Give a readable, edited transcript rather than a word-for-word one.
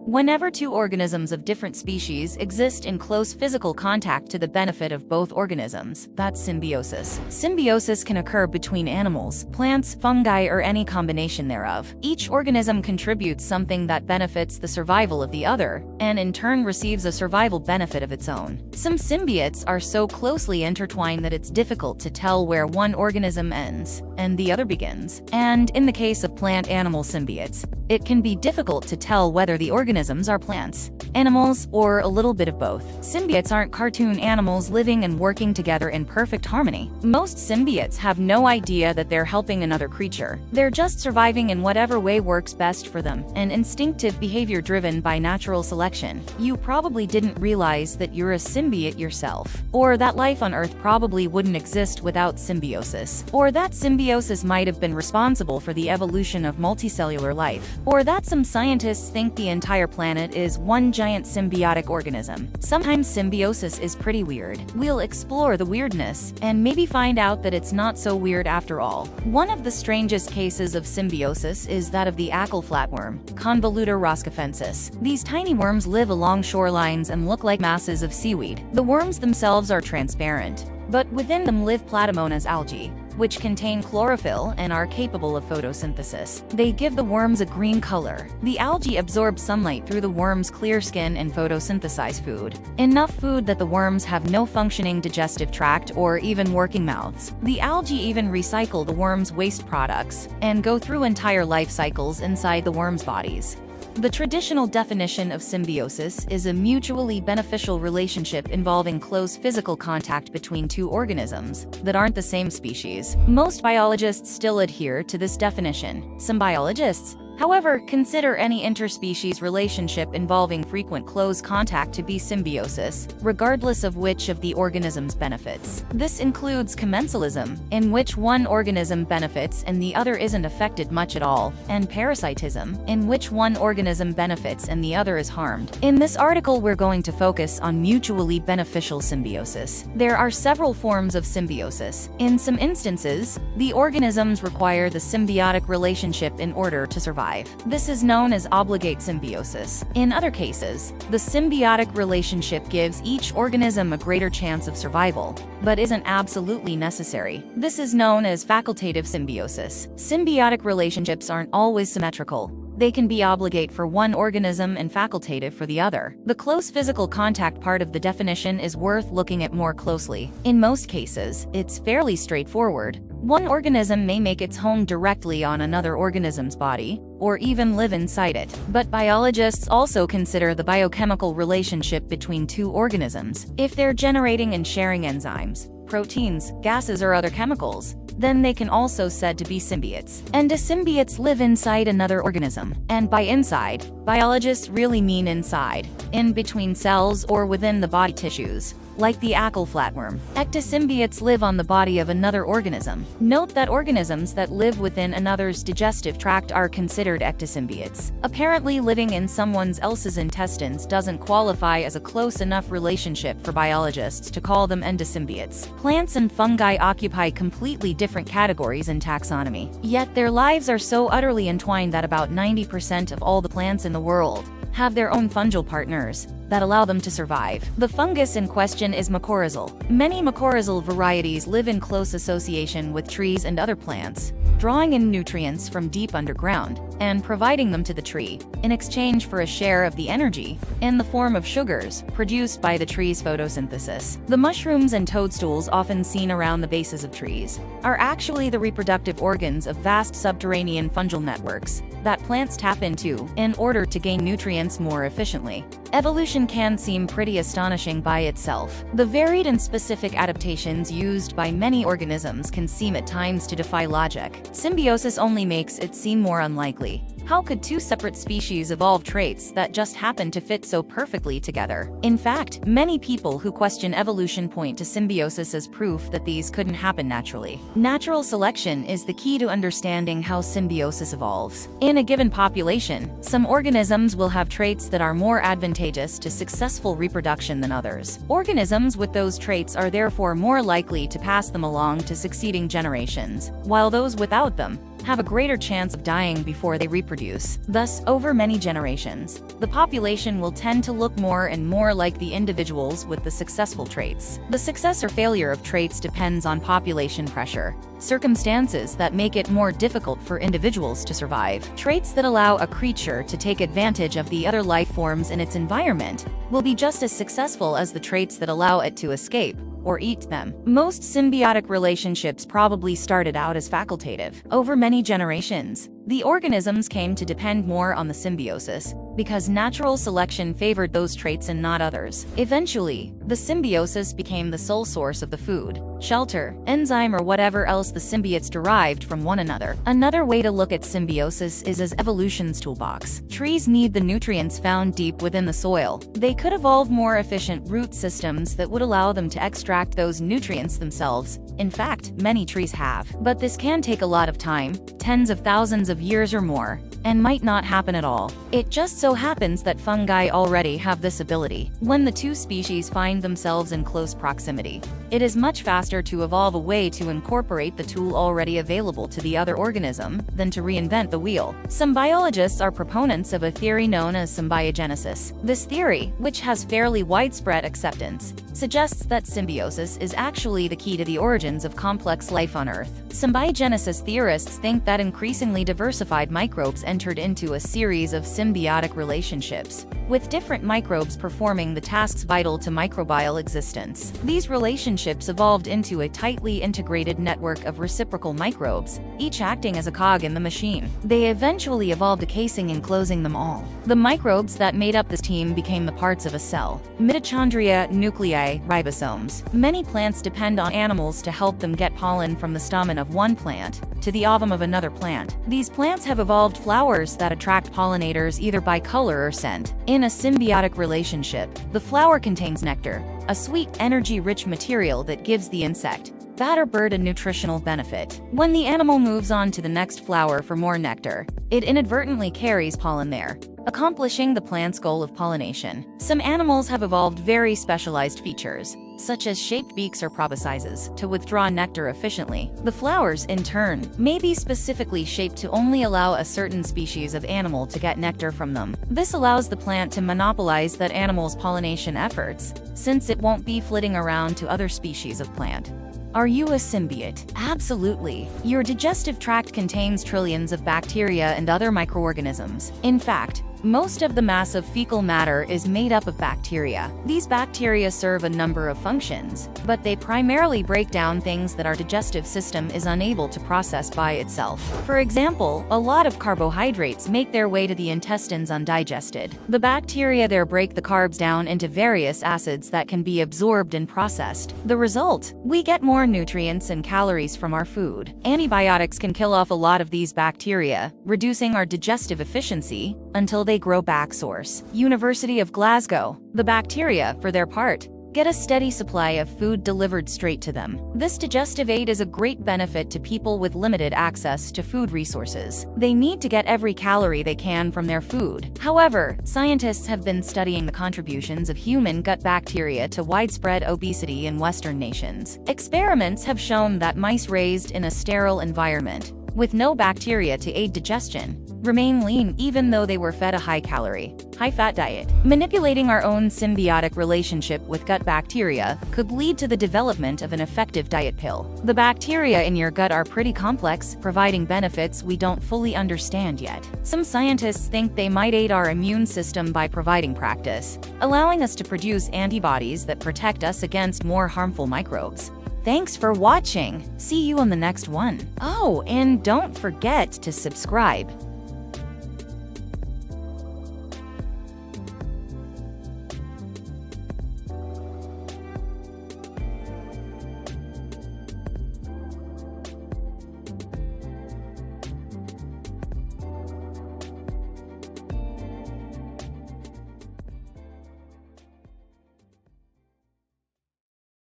Whenever two organisms of different species exist in close physical contact to the benefit of both organisms, that's symbiosis. Symbiosis can occur between animals, plants, fungi, or any combination thereof. Each organism contributes something that benefits the survival of the other, and in turn receives a survival benefit of its own. Some symbiotes are so closely intertwined that it's difficult to tell where one organism ends and the other begins. And in the case of plant-animal symbiotes, it can be difficult to tell whether the organisms are plants, animals, or a little bit of both. Symbiotes aren't cartoon animals living and working together in perfect harmony. Most symbiotes have no idea that they're helping another creature. They're just surviving in whatever way works best for them, an instinctive behavior driven by natural selection. You probably didn't realize that you're a symbiote yourself, or that life on Earth probably wouldn't exist without symbiosis, or that symbiosis might have been responsible for the evolution of multicellular life, or that some scientists think the entire planet is one giant symbiotic organism. Sometimes symbiosis is pretty weird. We'll explore the weirdness and maybe find out that it's not so weird after all. One of the strangest cases of symbiosis is that of the ackle flatworm, Convoluta roscafensis. These tiny worms live along shorelines and look like masses of seaweed. The worms themselves are transparent, but within them live platymonas algae, which contain chlorophyll and are capable of photosynthesis. They give the worms a green color. The algae absorb sunlight through the worm's clear skin and photosynthesize food. Enough food that the worms have no functioning digestive tract or even working mouths. The algae even recycle the worm's waste products and go through entire life cycles inside the worm's bodies. The traditional definition of symbiosis is a mutually beneficial relationship involving close physical contact between two organisms that aren't the same species. Most biologists still adhere to this definition. Some biologists, however, consider any interspecies relationship involving frequent close contact to be symbiosis, regardless of which of the organism's benefits. This includes commensalism, in which one organism benefits and the other isn't affected much at all, and parasitism, in which one organism benefits and the other is harmed. In this article, we're going to focus on mutually beneficial symbiosis. There are several forms of symbiosis. In some instances, the organisms require the symbiotic relationship in order to survive. This is known as obligate symbiosis. In other cases, the symbiotic relationship gives each organism a greater chance of survival, but isn't absolutely necessary. This is known as facultative symbiosis. Symbiotic relationships aren't always symmetrical. They can be obligate for one organism and facultative for the other. The close physical contact part of the definition is worth looking at more closely. In most cases, it's fairly straightforward. One organism may make its home directly on another organism's body, or even live inside it. But biologists also consider the biochemical relationship between two organisms. If they're generating and sharing enzymes, proteins, gases, or other chemicals, then they can also said to be symbiotes. And symbiotes live inside another organism. And by inside, biologists really mean inside, in between cells or within the body tissues. Like the ackle flatworm, ectosymbiotes live on the body of another organism. Note that organisms that live within another's digestive tract are considered ectosymbiotes. Apparently, living in someone else's intestines doesn't qualify as a close enough relationship for biologists to call them endosymbiotes. Plants and fungi occupy completely different categories in taxonomy. Yet their lives are so utterly entwined that about 90% of all the plants in the world have their own fungal partners that allow them to survive. The fungus in question is mycorrhizal. Many mycorrhizal varieties live in close association with trees and other plants, drawing in nutrients from deep underground and providing them to the tree in exchange for a share of the energy in the form of sugars produced by the tree's photosynthesis. The mushrooms and toadstools often seen around the bases of trees are actually the reproductive organs of vast subterranean fungal networks that plants tap into in order to gain nutrients more efficiently. Evolution can seem pretty astonishing by itself. The varied and specific adaptations used by many organisms can seem at times to defy logic. Symbiosis only makes it seem more unlikely. How could two separate species evolve traits that just happen to fit so perfectly together? In fact, many people who question evolution point to symbiosis as proof that these couldn't happen naturally. Natural selection is the key to understanding how symbiosis evolves. In a given population, some organisms will have traits that are more advantageous to successful reproduction than others. Organisms with those traits are therefore more likely to pass them along to succeeding generations, while those without them have a greater chance of dying before they reproduce. Thus, over many generations, the population will tend to look more and more like the individuals with the successful traits. The success or failure of traits depends on population pressure, circumstances that make it more difficult for individuals to survive. Traits that allow a creature to take advantage of the other life forms in its environment will be just as successful as the traits that allow it to escape or eat them. Most symbiotic relationships probably started out as facultative. Over many generations, the organisms came to depend more on the symbiosis because natural selection favored those traits and not others. Eventually, the symbiosis became the sole source of the food, shelter, enzyme, or whatever else the symbiotes derived from one another. Another way to look at symbiosis is as evolution's toolbox. Trees need the nutrients found deep within the soil. They could evolve more efficient root systems that would allow them to extract those nutrients themselves. In fact, many trees have. But this can take a lot of time, tens of thousands of years or more, and might not happen at all. It just so happens that fungi already have this ability. When the two species find themselves in close proximity, it is much faster to evolve a way to incorporate the tool already available to the other organism than to reinvent the wheel. Some biologists are proponents of a theory known as symbiogenesis. This theory, which has fairly widespread acceptance, suggests that symbiosis is actually the key to the origins of complex life on Earth. Symbiogenesis theorists think that increasingly diversified microbes entered into a series of symbiotic relationships, with different microbes performing the tasks vital to microbial existence. These relationships evolved into a tightly integrated network of reciprocal microbes, each acting as a cog in the machine. They eventually evolved a casing enclosing them all. The microbes that made up this team became the parts of a cell: mitochondria, nuclei, ribosomes. Many plants depend on animals to help them get pollen from the stamen of one plant to the ovum of another plant. These plants have evolved flowers that attract pollinators either by color or scent. In a symbiotic relationship, the flower contains nectar, a sweet, energy-rich material that gives the insect, bat or bird, a nutritional benefit. When the animal moves on to the next flower for more nectar, it inadvertently carries pollen there, accomplishing the plant's goal of pollination. Some animals have evolved very specialized features, such as shaped beaks or proboscises, to withdraw nectar efficiently. The flowers, in turn, may be specifically shaped to only allow a certain species of animal to get nectar from them. This allows the plant to monopolize that animal's pollination efforts, since it won't be flitting around to other species of plant. Are you a symbiote? Absolutely. Your digestive tract contains trillions of bacteria and other microorganisms. In fact, most of the mass of fecal matter is made up of bacteria. These bacteria serve a number of functions, but they primarily break down things that our digestive system is unable to process by itself. For example, a lot of carbohydrates make their way to the intestines undigested. The bacteria there break the carbs down into various acids that can be absorbed and processed. The result? We get more nutrients and calories from our food. Antibiotics can kill off a lot of these bacteria, reducing our digestive efficiency until they grow back. Source: University of Glasgow. The bacteria, for their part, get a steady supply of food delivered straight to them. This digestive aid is a great benefit to people with limited access to food resources. They need to get every calorie they can from their food. However, scientists have been studying the contributions of human gut bacteria to widespread obesity in Western nations. Experiments have shown that mice raised in a sterile environment, with no bacteria to aid digestion, remain lean even though they were fed a high-calorie, high-fat diet. Manipulating our own symbiotic relationship with gut bacteria could lead to the development of an effective diet pill. The bacteria in your gut are pretty complex, providing benefits we don't fully understand yet. Some scientists think they might aid our immune system by providing practice, allowing us to produce antibodies that protect us against more harmful microbes. Thanks for watching. See you on the next one. Oh, and don't forget to subscribe.